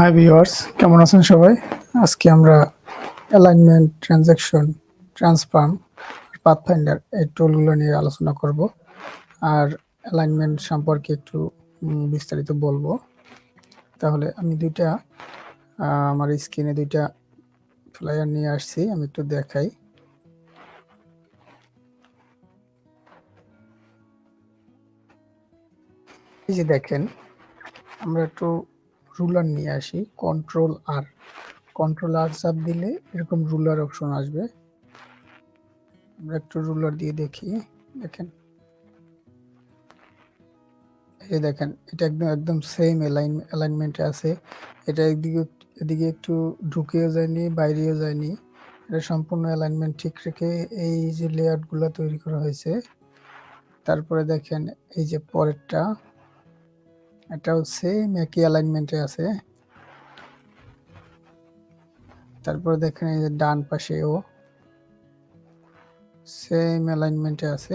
Hi viewers, কেমন আছেন সবাই? আজকে আমরা অ্যালাইনমেন্ট, ট্রানজ্যাকশন, ট্রান্সফর্ম, পাথফাইন্ডার এই টুলগুলো নিয়ে আলোচনা করব। আর অ্যালাইনমেন্ট সম্পর্কে একটু বিস্তারিত বলবো। তাহলে আমি আমার স্ক্রিনে দুইটা ফ্লায়ার নিয়ে আসছি, আমি একটু দেখাই। এই যে দেখেন, আমরা একটু রুলার নিয়ে আসি। কন্ট্রোল আর চাপ দিলে এরকম রুলার অপশন আসবে। আমরা একটু রুলার দিয়ে দেখি। দেখেন, এই দেখেন, এটা একদম সেম অ্যালাইনমেন্টে আছে। এটা এদিকে একটু ঢুকেও যায়নি, বাইরেও যায়নি। এটা সম্পূর্ণ অ্যালাইনমেন্ট ঠিক রেখে এই যে লেআউটগুলো তৈরি করা হয়েছে। তারপরে দেখেন এই যে পরেরটা, এটাও সেম একই অ্যালাইনমেন্টে আছে। তারপরে দেখেন এই যে ডান পাশেও সেম অ্যালাইনমেন্টে আছে।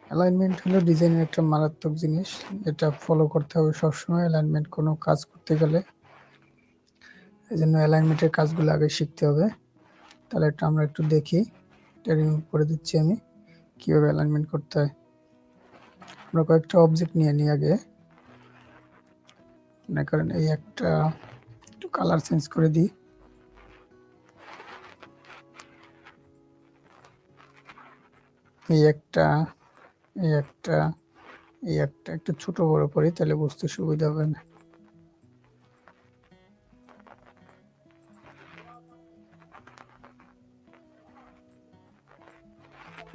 অ্যালাইনমেন্ট হলো ডিজাইনের একটা মারাত্মক জিনিস, এটা ফলো করতে হবে সবসময় অ্যালাইনমেন্ট কোনো কাজ করতে গেলে। এই জন্য অ্যালাইনমেন্টের কাজগুলো আগে শিখতে হবে। তাহলে এটা আমরা একটু দেখি। এটা রিমুভ করে দিচ্ছি আমি, কীভাবে অ্যালাইনমেন্ট করতে হয়। আমরা কয়েকটা অবজেক্ট নিয়ে নিই আগে। মনে করেন এই একটা, একটু কালার চেঞ্জ করে দিই। এই একটা, এই একটা, এই একটা, একটু ছোট বড় করি, তাহলে বুঝতে সুবিধা হবে না।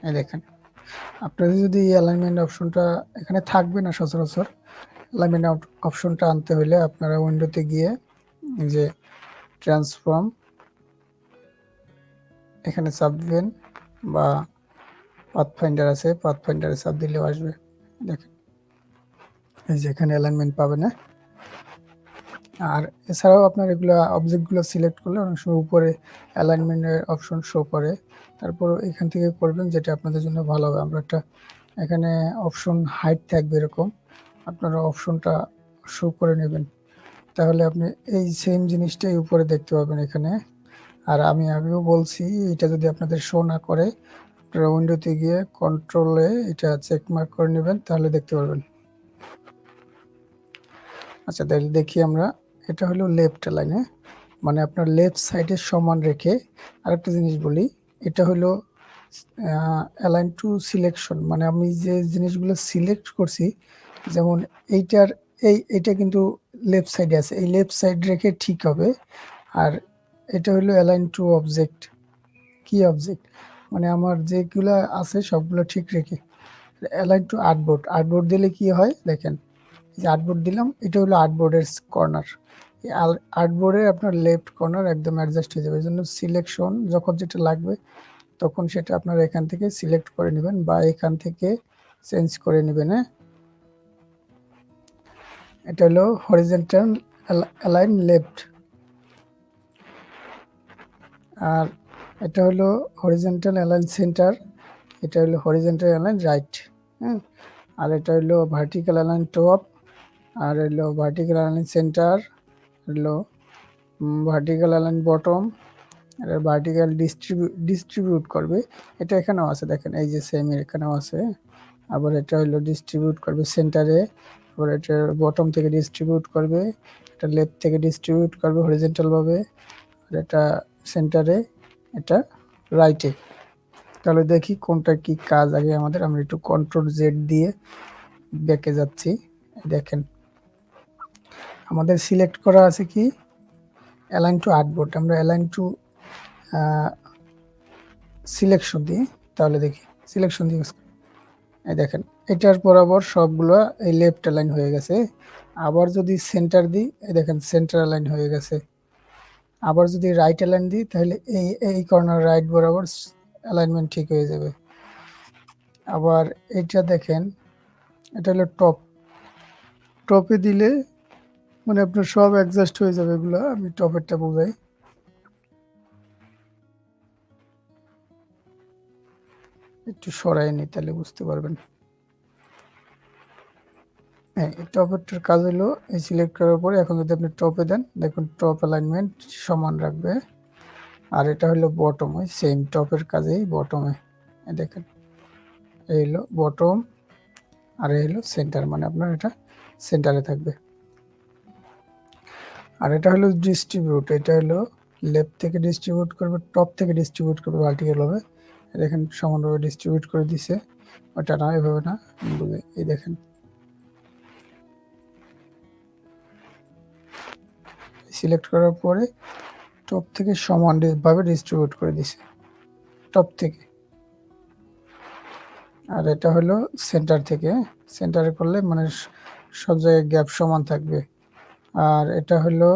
এই দেখেন, আপনাদের যদি এই অ্যালাইনমেন্ট অপশনটা এখানে থাকবে না সচরাচর, অ্যালাইনমেন্ট অপশনটা আনতে হলে আপনারা উইন্ডোতে গিয়ে যে ট্রান্সফর্ম এখানে চাপ দিবেন, বা পাথফাইন্ডার আছে, পাথফাইন্ডারে চাপ দিলেও আসবে। দেখেন এই যে এখানে অ্যালাইনমেন্ট পাবে না। আর এছাড়াও আপনার এগুলো অবজেক্টগুলো সিলেক্ট করলে অনেক সময় উপরে অ্যালাইনমেন্টের অপশন শো করে। তারপর এখান থেকে করবেন যেটা আপনাদের জন্য ভালো হবে। আমরা একটা এখানে অপশন হাইট থাকবে এরকম, আপনারা অপশনটা শো করে নেবেন, তাহলে আপনি এই সেম জিনিসটাই উপরে দেখতে পাবেন এখানে। আর আমি আগেও বলছি, এটা যদি আপনাদের শো না করে, আপনারা উইন্ডোতে গিয়ে কন্ট্রোলে এটা চেক মার্ক করে নেবেন, তাহলে দেখতে পারবেন। আচ্ছা, তাহলে দেখি আমরা। এটা হলো লেফট লাইনে, মানে আপনার লেফট সাইডে সমান রেখে। আরেকটা জিনিস বলি, এটা হলো অ্যালাইন টু সিলেকশন, মানে আমি যে জিনিসগুলো সিলেক্ট করছি, যেমন এইটা কিন্তু লেফট সাইডে আছে, এই লেফট সাইড রেখে ঠিক হবে। আর এটা হলো অ্যালাইন টু অবজেক্ট, কি অবজেক্ট, মানে আমার যেগুলো আছে সবগুলো ঠিক রেখে। অ্যালাইন টু আর্টবোর্ড, আর্টবোর্ড দিলে কি হয় দেখেন, যে আর্টবোর্ড দিলাম, এটা হলো আর্টবোর্ডের কর্নার। এই আর্টবোর্ডের আপনার লেফট কর্নার একদম অ্যাডজাস্ট হয়ে যাবে। এই জন্য সিলেকশন যখন যেটা লাগবে তখন সেটা আপনারা এখান থেকে সিলেক্ট করে নেবেন, বা এখান থেকে চেঞ্জ করে নেবেন। হ্যাঁ, এটা হলো হরিজন্টাল অ্যালাইন লেফট, আর এটা হলো হরিজন্টাল অ্যালাইন সেন্টার, এটা হলো হরিজন্টাল অ্যালাইন রাইট। হ্যাঁ, আর এটা হলো ভার্টিক্যাল অ্যালাইন টপ, আর হলো ভার্টিক্যাল অ্যালাইন সেন্টার, হলো ভার্টিক্যাল অ্যালাইন বটম, এটা ভার্টিক্যাল ডিস্ট্রিবিউট করবে। এটা এখানেও আছে, দেখেন এই যে সেম এখানেও আছে। আবার এটা হলো ডিস্ট্রিবিউট করবে সেন্টারে, আবার এটা বটম থেকে ডিস্ট্রিবিউট করবে, এটা লেফট থেকে ডিস্ট্রিবিউট করবে হরিজন্টাল ভাবে, আর এটা সেন্টারে, এটা রাইটে। তাহলে দেখি কোনটা কি কাজ আগে আমাদের। আমরা একটু কন্ট্রোল জেড দিয়ে ব্যাকে যাচ্ছি। দেখেন আমাদের সিলেক্ট করা আছে কি অ্যালাইন টু আর্টবোর্ড, আমরা অ্যালাইন টু সিলেকশন দিই, তাহলে দেখি সিলেকশন দিয়ে এই দেখেন এটার বরাবর সবগুলো এই লেফট অ্যালাইন হয়ে গেছে। আবার যদি সেন্টার দিই, এই দেখেন সেন্টার অ্যালাইন হয়ে গেছে। আবার যদি রাইট অ্যালাইন দিই, তাহলে এই কর্নার রাইট বরাবর অ্যালাইনমেন্ট ঠিক হয়ে যাবে। আবার এটা দেখেন, এটা হলো টপে দিলে মানে আপনার সব অ্যাডজাস্ট হয়ে যাবে। এগুলো আমি টপেরটা বোঝাই। একটু সরাই নি, তাহলে বুঝতে পারবেন। হ্যাঁ, এই টপেরটার কাজ হলো এই সিলেক্ট করার পরে এখন যদি আপনি টপে দেন, দেখুন টপ অ্যালাইনমেন্ট সমান রাখবে। আর এটা হলো বটম, ওই সেম টপের কাজেই বটমে দেখেন এই হলো বটম, আর এই হলো সেন্টার, মানে আপনার এটা সেন্টারে থাকবে। আর এটা হলো ডিস্ট্রিবিউট, এটা হলো লেফট থেকে ডিস্ট্রিবিউট করবে, টপ থেকে ডিস্ট্রিবিউট করবে ভার্টিক্যাল ভাবে। দেখেন সমানভাবে ডিস্ট্রিবিউট করে দিছে, ওটা না এভাবে না, এই দেখেন সিলেক্ট করার পরে টপ থেকে সমানভাবে ডিস্ট্রিবিউট করে দিছে টপ থেকে। আর এটা হলো সেন্টার থেকে, সেন্টারে করলে মানে সব জায়গায় গ্যাপ সমান থাকবে। আর এটা হলো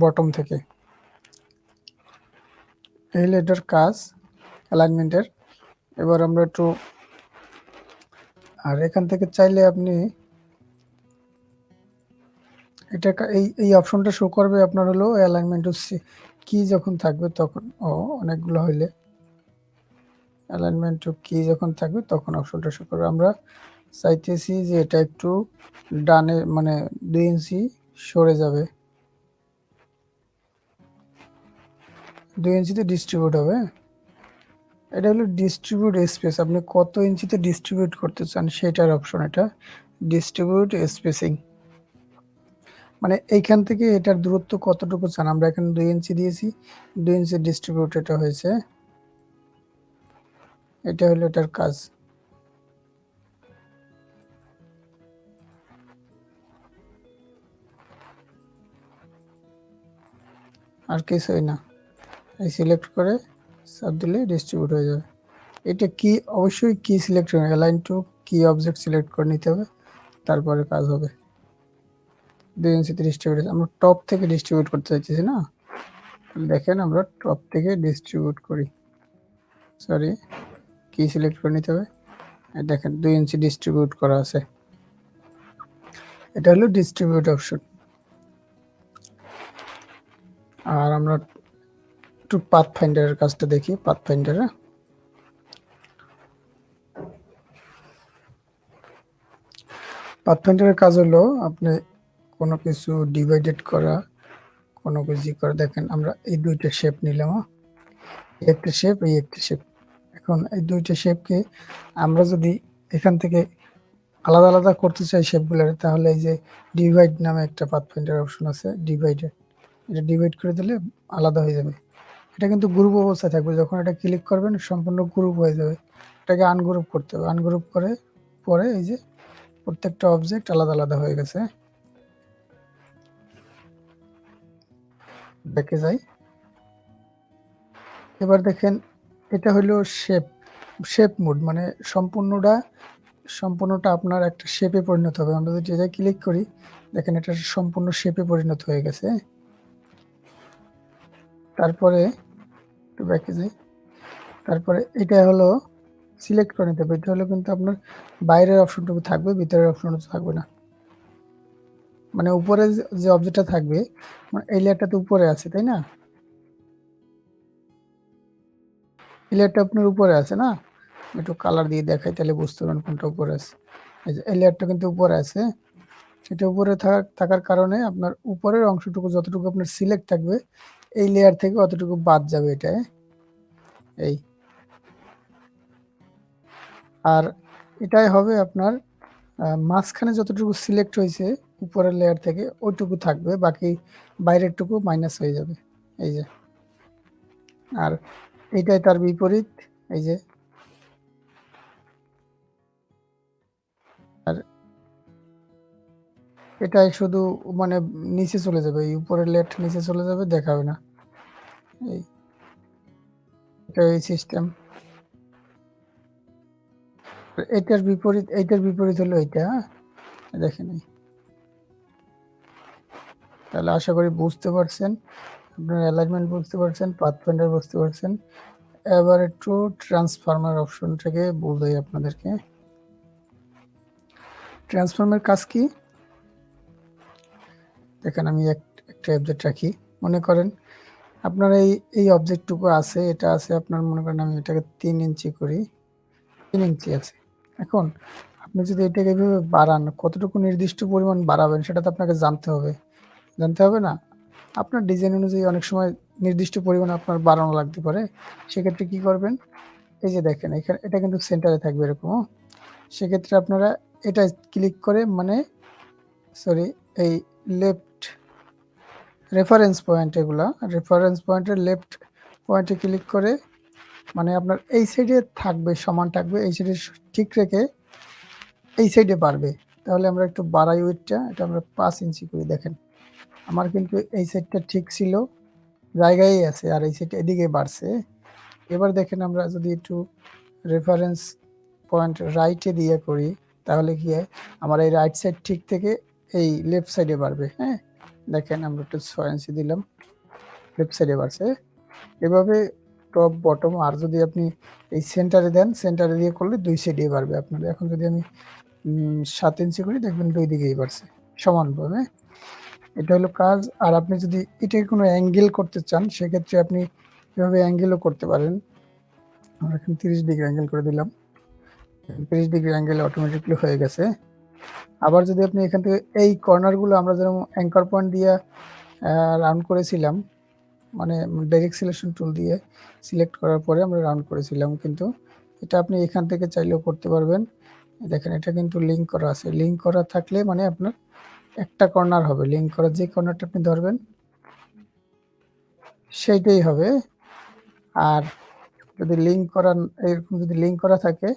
বটম থেকে। এই হলো এটার কাজ অ্যালাইনমেন্টের। এবার আমরা একটু, আর এখান থেকে চাইলে আপনি এটা এই অপশনটা শো করবে আপনার হলো অ্যালাইনমেন্ট কি যখন থাকবে তখন, অনেকগুলো হইলে অ্যালাইনমেন্ট কি যখন থাকবে তখন অপশনটা শো করবে। আমরা চাইতেছি যে এটা একটু ডানে মানে 2 ইঞ্চি সরে যাবে, 2 ইঞ্চিতে ডিস্ট্রিবিউট হবে। এটা হলো ডিস্ট্রিবিউট স্পেস, আপনি কত ইঞ্চিতে ডিস্ট্রিবিউট করতে চান সেটার অপশন এটা, ডিস্ট্রিবিউট স্পেসিং। মানে এইখান থেকে এটার দূরত্ব কতটুকু চান, আমরা এখানে 2 ইঞ্চি দিয়েছি, 2 ইঞ্চি ডিস্ট্রিবিউট এটা হয়েছে। এটা হলো এটার কাজ। আর কিছুই না, এই সিলেক্ট করে সাব দিলে ডিস্ট্রিবিউট হয়ে যাবে। এটা কি অবশ্যই কি সিলেক্ট করে অ্যালাইন টু কি অবজেক্ট সিলেক্ট করে নিতে হবে, তারপরে কাজ হবে। 2 ইঞ্চিতে ডিস্ট্রিবিউট, আমরা টপ থেকে ডিস্ট্রিবিউট করতে চাইতেছি না, দেখেন আমরা টপ থেকে ডিস্ট্রিবিউট করি, সরি কি সিলেক্ট করে নিতে হবে। দেখেন 2 ইঞ্চি ডিস্ট্রিবিউট করা আছে, এটা হলো ডিস্ট্রিবিউট অপশন। আর আমরা একটু পাথফাইন্ডারের কাজটা দেখি। পাথফাইন্ডারের কাজ হলো আপনি কোনো কিছু ডিভাইডেড করা, কোনো কিছু করা। দেখেন আমরা এই দুইটা শেপ নিলাম, একটা শেপ এই একটা শেপ। এখন এই দুইটা শেপকে আমরা যদি এখান থেকে আলাদা আলাদা করতে চাই শেপগুলোর, তাহলে এই যে ডিভাইড নামে একটা পাথফাইন্ডার অপশন আছে, ডিভাইডেড, এটা ডিভাইড করে দিলে আলাদা হয়ে যাবে। এটা কিন্তু গ্রুপ অবস্থায় থাকবে, যখন এটা ক্লিক করবেন সম্পূর্ণ গ্রুপ হয়ে যাবে। এটাকে আনগ্রুপ করতে হবে, আনগ্রুপ করে পরে এই যে প্রত্যেকটা অবজেক্ট আলাদা আলাদা হয়ে গেছে। দেখে যাই, এবার দেখেন এটা হলো শেপ, শেপ মোড, মানে সম্পূর্ণটা আপনার একটা শেপে পরিণত হবে। আমরা যদি এটা ক্লিক করি, দেখেন এটা সম্পূর্ণ শেপে পরিণত হয়ে গেছে। তারপরে একটু ব্যাকে যাই, তারপরে এটা হলো সিলেক্ট করে নিতে হবে। এটা হলো কিন্তু আপনার বাইরের অপশনটুকু থাকবে, ভিতরের অপশনটুকু থাকবে না। মানে উপরে যে অবজেক্টটা থাকবে, মানে এই লেয়ারটা তো উপরে আছে তাই না, এই লেয়ারটা আপনার উপরে আছে না, একটু কালার দিয়ে দেখাই তাহলে বুঝতে পারবেন কোনটা উপরে আছে। এই যে এই লেয়ারটা কিন্তু উপরে আছে, এটা উপরে থাকার কারণে আপনার উপরের অংশটুকু যতটুকু আপনার সিলেক্ট থাকবে এই লেয়ার থেকে অতটুকু বাদ যাবে এটা, এই। আর এটাই হবে আপনার মাঝখানে যতটুকু সিলেক্ট হয়েছে উপরের লেয়ার থেকে ওইটুকু থাকবে, বাকি বাইরেরটুকু মাইনাস হয়ে যাবে, এই যে। আর এইটাই তার বিপরীত, এই যে। আর এটাই শুধু মানে নিচে চলে যাবে, এই উপরের লেয়ারটা নিচে চলে যাবে, দেখাবে না, এই এটা এই সিস্টেম। এইটার বিপরীত হলো এইটা, দেখেন। তাহলে আশা করি বুঝতে পারছেন, আপনার অ্যালাইনমেন্ট বুঝতে পারছেন, পাথফাইন্ডার বুঝতে পারছেন। এবার একটু ট্রান্সফরমার অপশন থেকে বোঝাই আপনাদেরকে। ট্রান্সফর্মের কাজ কি, দেখেন আমি একটা অবজেক্ট রাখি, মনে করেন আপনার এই অবজেক্টটুকু আছে, এটা আছে আপনার, মনে করেন আমি এটাকে 3 ইঞ্চি করি, 3 ইঞ্চি আছে। এখন আপনি যদি এটাকে এভাবে বাড়ান, কতটুকু নির্দিষ্ট পরিমাণ বাড়াবেন সেটা তো আপনাকে জানতে হবে। জানতে হবে না? আপনার ডিজাইন অনুযায়ী অনেক সময় নির্দিষ্ট পরিমাণে আপনার বাড়ানো লাগতে পারে। সেক্ষেত্রে কি করবেন? এই যে দেখেন এখানে এটা কিন্তু সেন্টারে থাকবে এরকম, সেক্ষেত্রে আপনারা এটা ক্লিক করে মানে সরি এই লেফট রেফারেন্স পয়েন্ট, এগুলা রেফারেন্স পয়েন্টের লেফট পয়েন্টে ক্লিক করে মানে আপনার এই সাইডে থাকবে, সমান থাকবে, এই সাইডে ঠিক রেখে এই সাইডে বাড়বে। তাহলে আমরা একটু বাড়াই উইডথটা, এটা আমরা 5 ইঞ্চি করে দেখেন। আমার কিন্তু এই সাইডটা ঠিক ছিল, জায়গায় আছে, আর এই সাইডটা এদিকে বাড়ছে। এবার দেখেন আমরা যদি একটু রেফারেন্স পয়েন্ট রাইটে দিয়ে করি তাহলে কি হয়, আমার এই রাইট সাইড ঠিক থেকে এই লেফট সাইডে বাড়বে। হ্যাঁ, দেখেন আমরা একটু 6 ইঞ্চি দিলাম, লেফট সাইডে বাড়ছে। এভাবে টপ বটম, আর যদি আপনি এই সেন্টারে দেন, সেন্টারে দিয়ে করলে দুই সাইডে বাড়বে আপনার। এখন যদি আমি 7 ইঞ্চি করি দেখবেন দুই দিকেই বাড়ছে সমানভাবে। এটা হলো কাজ। আর আপনি যদি এটাকে কোনো অ্যাঙ্গেল করতে চান সেক্ষেত্রে আপনি এভাবে অ্যাঙ্গেলও করতে পারেন। আমরা এখন 30 ডিগ্রি অ্যাঙ্গেল করে দিলাম, 30 ডিগ্রি অ্যাঙ্গেল অটোমেটিকলি হয়ে গেছে। আবার যদি আপনি এখান থেকে এই কর্নারগুলো আমরা যেরকম অ্যাঙ্কার পয়েন্ট দিয়ে রাউন্ড করেছিলাম, মানে ডাইরেক্ট সিলেকশন টুল দিয়ে সিলেক্ট করার পরে আমরা রাউন্ড করেছিলাম, কিন্তু এটা আপনি এখান থেকে চাইলেও করতে পারবেন। দেখেন এটা কিন্তু লিঙ্ক করা আছে, লিঙ্ক করা থাকলে মানে আপনার একটা কর্নার হবে, লিঙ্ক করা যে কর্নারটা আপনি ধরবেন সেইটাই হবে। আর যদি লিঙ্ক করা এরকম যদি লিঙ্ক করা থাকে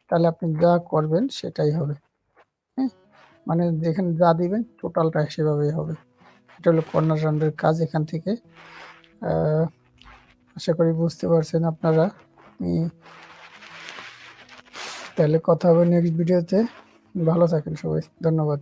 তাহলে আপনি যা করবেন সেটাই হবে। হ্যাঁ, মানে যেখানে যা দিবেন টোটালটা সেভাবেই হবে। এটা হলো কর্নার রাউন্ডের কাজ। এখান থেকে আশা করি বুঝতে পারছেন আপনারা। তাহলে কথা হবে নেক্সট ভিডিওতে। ভালো থাকেন সবাই, ধন্যবাদ।